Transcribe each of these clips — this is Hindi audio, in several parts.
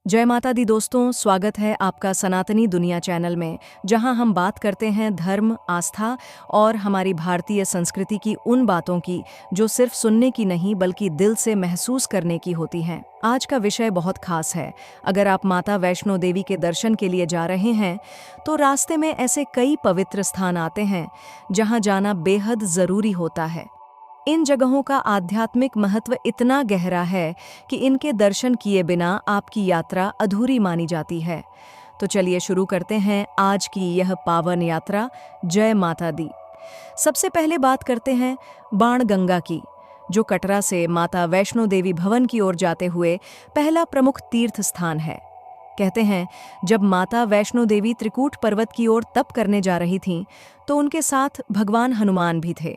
जय माता दी दोस्तों, स्वागत है आपका सनातनी दुनिया चैनल में, जहां हम बात करते हैं धर्म, आस्था और हमारी भारतीय संस्कृति की उन बातों की जो सिर्फ सुनने की नहीं बल्कि दिल से महसूस करने की होती हैं। आज का विषय बहुत खास है। अगर आप माता वैष्णो देवी के दर्शन के लिए जा रहे हैं तो रास्ते में ऐसे कई पवित्र स्थान आते हैं जहां जाना बेहद जरूरी होता है। इन जगहों का आध्यात्मिक महत्व इतना गहरा है कि इनके दर्शन किए बिना आपकी यात्रा अधूरी मानी जाती है। तो चलिए शुरू करते हैं आज की यह पावन यात्रा। जय माता दी। सबसे पहले बात करते हैं बाणगंगा की, जो कटरा से माता वैष्णो देवी भवन की ओर जाते हुए पहला प्रमुख तीर्थ स्थान है। कहते हैं जब माता वैष्णो देवी त्रिकूट पर्वत की ओर तप करने जा रही थीं तो उनके साथ भगवान हनुमान भी थे।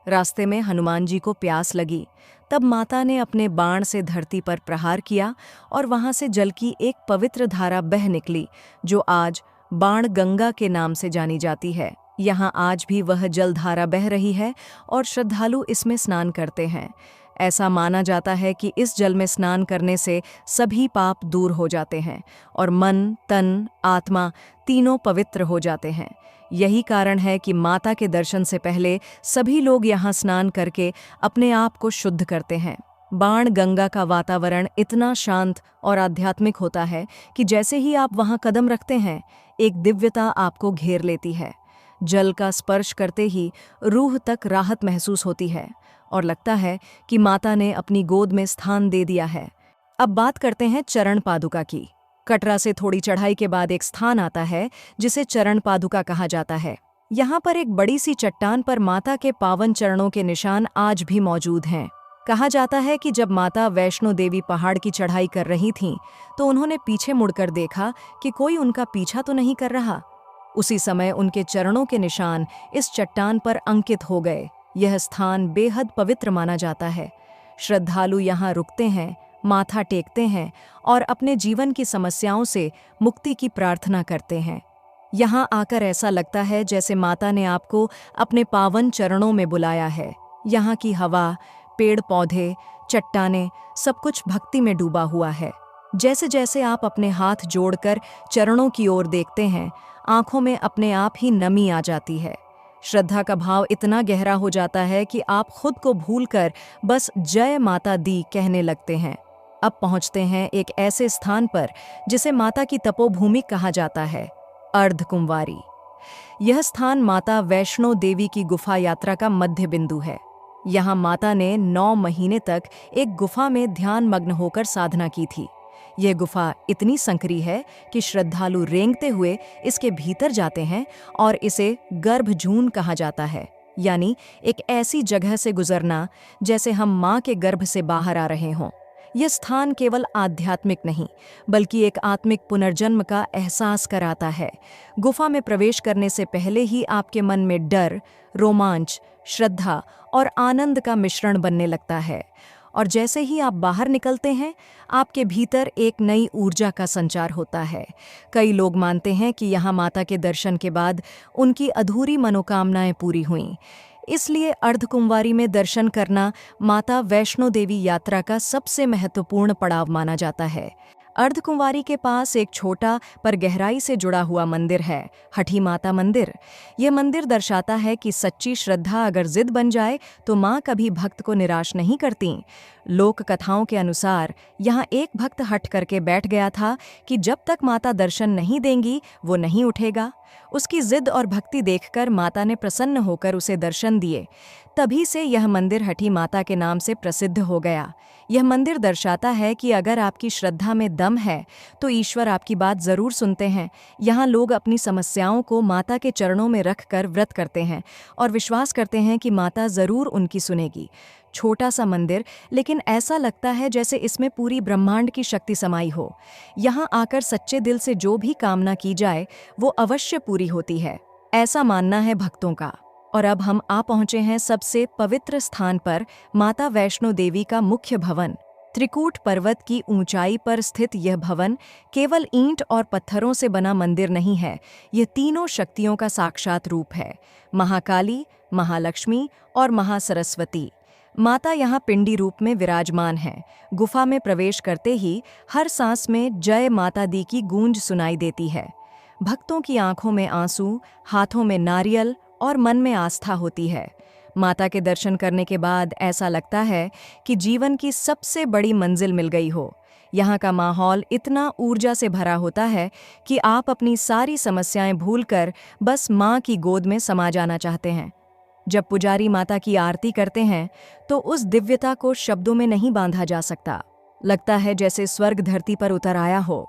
रास्ते में हनुमान जी को प्यास लगी, तब माता ने अपने बाण से धरती पर प्रहार किया और वहां से जल की एक पवित्र धारा बह निकली, जो आज बाणगंगा के नाम से जानी जाती है। यहाँ आज भी वह जलधारा बह रही है और श्रद्धालु इसमें स्नान करते हैं। ऐसा माना जाता है कि इस जल में स्नान करने से सभी पाप दूर हो जाते हैं और मन, तन, आत्मा तीनों पवित्र हो जाते हैं। यही कारण है कि माता के दर्शन से पहले सभी लोग यहाँ स्नान करके अपने आप को शुद्ध करते हैं। बाणगंगा का वातावरण इतना शांत और आध्यात्मिक होता है कि जैसे ही आप वहाँ कदम रखते हैं, एक दिव्यता आपको घेर लेती है। जल का स्पर्श करते ही रूह तक राहत महसूस होती है और लगता है कि माता ने अपनी गोद में स्थान दे दिया है। अब बात करते हैं चरण पादुका की। कटरा से थोड़ी चढ़ाई के बाद एक स्थान आता है जिसे चरण पादुका कहा जाता है। यहाँ पर एक बड़ी सी चट्टान पर माता के पावन चरणों के निशान आज भी मौजूद हैं। कहा जाता है कि जब माता वैष्णो देवी पहाड़ की चढ़ाई कर रही थीं, तो उन्होंने पीछे मुड़कर देखा कि कोई उनका पीछा तो नहीं कर रहा। उसी समय उनके चरणों के निशान इस चट्टान पर अंकित हो गए। यह स्थान बेहद पवित्र माना जाता है। श्रद्धालु यहाँ रुकते हैं, माथा टेकते हैं और अपने जीवन की समस्याओं से मुक्ति की प्रार्थना करते हैं। यहाँ आकर ऐसा लगता है जैसे माता ने आपको अपने पावन चरणों में बुलाया है। यहाँ की हवा, पेड़ पौधे, चट्टानें, सब कुछ भक्ति में डूबा हुआ है। जैसे जैसे आप अपने हाथ जोड़कर चरणों की ओर देखते हैं, आंखों में अपने आप ही नमी आ जाती है। श्रद्धा का भाव इतना गहरा हो जाता है कि आप खुद को भूलकर बस जय माता दी कहने लगते हैं। अब पहुंचते हैं एक ऐसे स्थान पर जिसे माता की तपोभूमि कहा जाता है, अर्धकुंवारी। यह स्थान माता वैष्णो देवी की गुफा यात्रा का मध्य बिंदु है। यहाँ माता ने 9 महीने तक एक गुफा में ध्यान मग्न होकर साधना की थी। यह गुफा इतनी संकरी है कि श्रद्धालु रेंगते हुए इसके भीतर जाते हैं और इसे गर्भजून कहा जाता है, यानी एक ऐसी जगह से गुजरना जैसे हम माँ के गर्भ से बाहर आ रहे हों। यह स्थान केवल आध्यात्मिक नहीं बल्कि एक आत्मिक पुनर्जन्म का एहसास कराता है। गुफा में प्रवेश करने से पहले ही आपके मन में डर, रोमांच, श्रद्धा और आनंद का मिश्रण बनने लगता है, और जैसे ही आप बाहर निकलते हैं, आपके भीतर एक नई ऊर्जा का संचार होता है। कई लोग मानते हैं कि यहाँ माता के दर्शन के बाद उनकी अधूरी मनोकामनाएं पूरी हुईं। इसलिए अर्धकुंवारी में दर्शन करना माता वैष्णो देवी यात्रा का सबसे महत्वपूर्ण पड़ाव माना जाता है। अर्धकुंवारी के पास एक छोटा पर गहराई से जुड़ा हुआ मंदिर है, हठी माता मंदिर। यह मंदिर दर्शाता है कि सच्ची श्रद्धा अगर जिद बन जाए तो माँ कभी भक्त को निराश नहीं करती। लोक कथाओं के अनुसार यहाँ एक भक्त हट करके बैठ गया था कि जब तक माता दर्शन नहीं देंगी वो नहीं उठेगा। उसकी जिद और भक्ति देखकर माता ने प्रसन्न होकर उसे दर्शन दिए। तभी से यह मंदिर हठी माता के नाम से प्रसिद्ध हो गया। यह मंदिर दर्शाता है कि अगर आपकी श्रद्धा में दम है तो ईश्वर आपकी बात जरूर सुनते हैं। यहाँ लोग अपनी समस्याओं को माता के चरणों में रखकर व्रत करते हैं और विश्वास करते हैं कि माता जरूर उनकी सुनेगी। छोटा सा मंदिर, लेकिन ऐसा लगता है जैसे इसमें पूरी ब्रह्मांड की शक्ति समाई हो। यहाँ आकर सच्चे दिल से जो भी कामना की जाए वो अवश्य पूरी होती है, ऐसा मानना है भक्तों का। और अब हम आ पहुंचे हैं सबसे पवित्र स्थान पर, माता वैष्णो देवी का मुख्य भवन। त्रिकूट पर्वत की ऊंचाई पर स्थित यह भवन केवल ईंट और पत्थरों से बना मंदिर नहीं है, यह तीनों शक्तियों का साक्षात रूप है, महाकाली, महालक्ष्मी और महासरस्वती। माता यहाँ पिंडी रूप में विराजमान है। गुफा में प्रवेश करते ही हर सांस में जय माता दी की गूंज सुनाई देती है। भक्तों की आंखों में आंसू, हाथों में नारियल और मन में आस्था होती है। माता के दर्शन करने के बाद ऐसा लगता है कि जीवन की सबसे बड़ी मंजिल मिल गई हो। यहाँ का माहौल इतना ऊर्जा से भरा होता है कि आप अपनी सारी समस्याएं भूलकर बस माँ की गोद में समा जाना चाहते हैं। जब पुजारी माता की आरती करते हैं तो उस दिव्यता को शब्दों में नहीं बांधा जा सकता। लगता है जैसे स्वर्ग धरती पर उतर आया हो।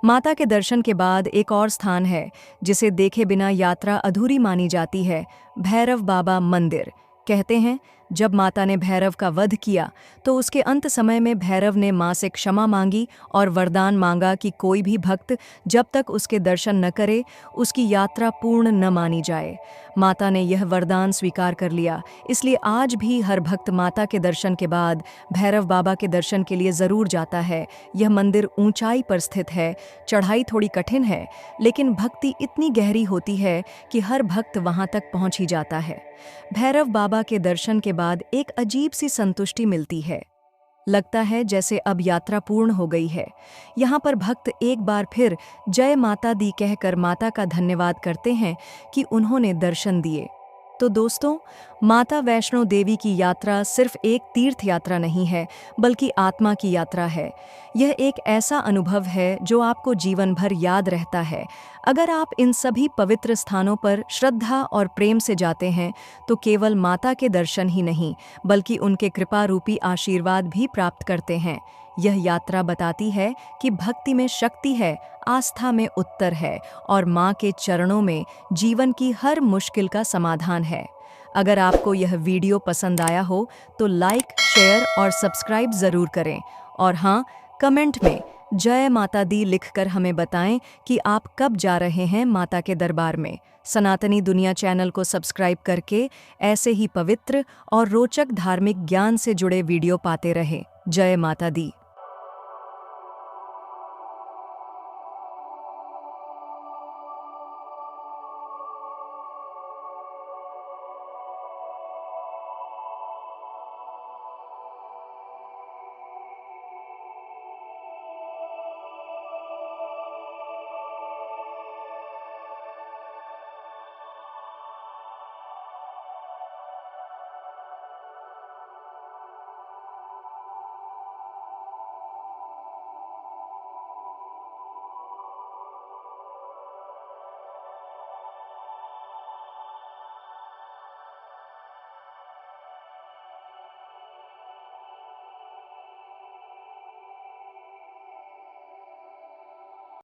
माता के दर्शन के बाद एक और स्थान है जिसे देखे बिना यात्रा अधूरी मानी जाती है, भैरव बाबा मंदिर। कहते हैं जब माता ने भैरव का वध किया तो उसके अंत समय में भैरव ने मां से क्षमा मांगी और वरदान मांगा कि कोई भी भक्त जब तक उसके दर्शन न करे उसकी यात्रा पूर्ण न मानी जाए। माता ने यह वरदान स्वीकार कर लिया, इसलिए आज भी हर भक्त माता के दर्शन के बाद भैरव बाबा के दर्शन के लिए ज़रूर जाता है। यह मंदिर ऊंचाई पर स्थित है, चढ़ाई थोड़ी कठिन है, लेकिन भक्ति इतनी गहरी होती है कि हर भक्त वहां तक पहुंच ही जाता है। भैरव बाबा के दर्शन के बाद एक अजीब सी संतुष्टि मिलती है। लगता है जैसे अब यात्रा पूर्ण हो गई है। यहाँ पर भक्त एक बार फिर जय माता दी कहकर माता का धन्यवाद करते हैं कि उन्होंने दर्शन दिए। तो दोस्तों, माता वैष्णो देवी की यात्रा सिर्फ एक तीर्थ यात्रा नहीं है, बल्कि आत्मा की यात्रा है। यह एक ऐसा अनुभव है जो आपको जीवन भर याद रहता है। अगर आप इन सभी पवित्र स्थानों पर श्रद्धा और प्रेम से जाते हैं तो केवल माता के दर्शन ही नहीं, बल्कि उनके कृपा रूपी आशीर्वाद भी प्राप्त करते हैं। यह यात्रा बताती है कि भक्ति में शक्ति है, आस्था में उत्तर है और माँ के चरणों में जीवन की हर मुश्किल का समाधान है। अगर आपको यह वीडियो पसंद आया हो तो लाइक, शेयर और सब्सक्राइब ज़रूर करें। और हाँ, कमेंट में जय माता दी लिखकर हमें बताएं कि आप कब जा रहे हैं माता के दरबार में। सनातनी दुनिया चैनल को सब्सक्राइब करके ऐसे ही पवित्र और रोचक धार्मिक ज्ञान से जुड़े वीडियो पाते रहें। जय माता दी।